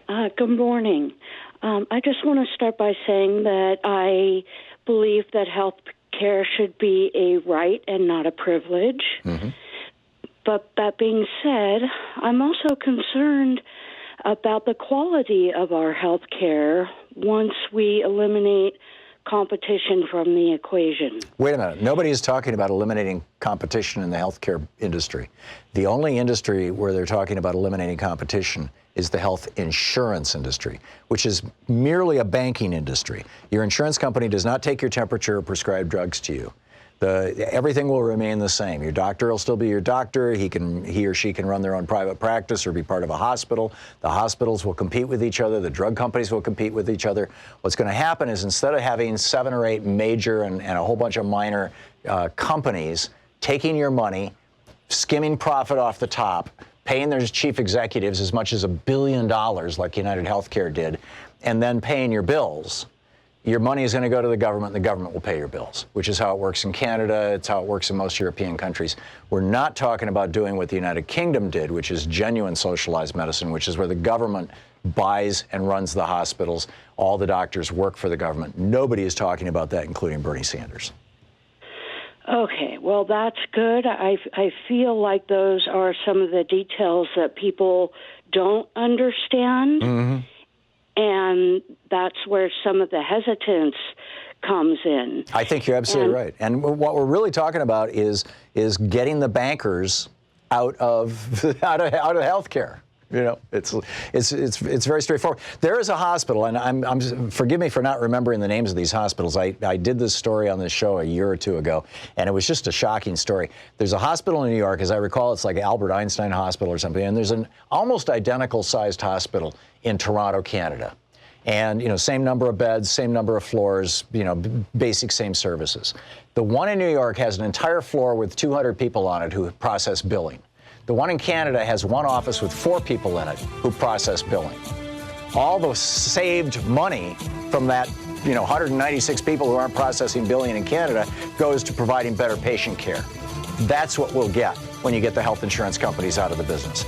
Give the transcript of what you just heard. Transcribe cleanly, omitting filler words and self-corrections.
Good morning. I just want to start by saying that I believe that health care should be a right and not a privilege. Mm-hmm. But that being said, I'm also concerned about the quality of our health care once we eliminate competition from the equation. Wait a minute. Nobody is talking about eliminating competition in the healthcare industry. The only industry where they're talking about eliminating competition is the health insurance industry, which is merely a banking industry. Your insurance company does not take your temperature or prescribe drugs to you. Everything will remain the same. Your doctor will still be your doctor. He or she can run their own private practice or be part of a hospital. The hospitals will compete with each other. The drug companies will compete with each other. What's going to happen is instead of having 7 or 8 major and a whole bunch of minor companies taking your money, skimming profit off the top, paying their chief executives as much as $1 billion like United Healthcare did, and then paying your bills, your money is going to go to the government, and the government will pay your bills, which is how it works in Canada. It's how it works in most European countries. We're not talking about doing what the United Kingdom did, which is genuine socialized medicine, which is where the government buys and runs the hospitals. All the doctors work for the government. Nobody is talking about that, including Bernie Sanders. Okay, well, that's good. I feel like those are some of the details that people don't understand. Mm-hmm. And that's where some of the hesitance comes in. I think you're absolutely right. And what we're really talking about is getting the bankers out of healthcare. You know, it's very straightforward. There is a hospital, and I'm forgive me for not remembering the names of these hospitals. I did this story on this show a year or two ago, and it was just a shocking story. There's a hospital in New York, as I recall, it's like Albert Einstein Hospital or something, and there's an almost identical sized hospital in Toronto, Canada. And, you know, same number of beds, same number of floors, you know, basic same services. The one in New York has an entire floor with 200 people on it who process billing. The one in Canada has one office with 4 people in it who process billing. All the saved money from that, you know, 196 people who aren't processing billing in Canada goes to providing better patient care. That's what we'll get when you get the health insurance companies out of the business.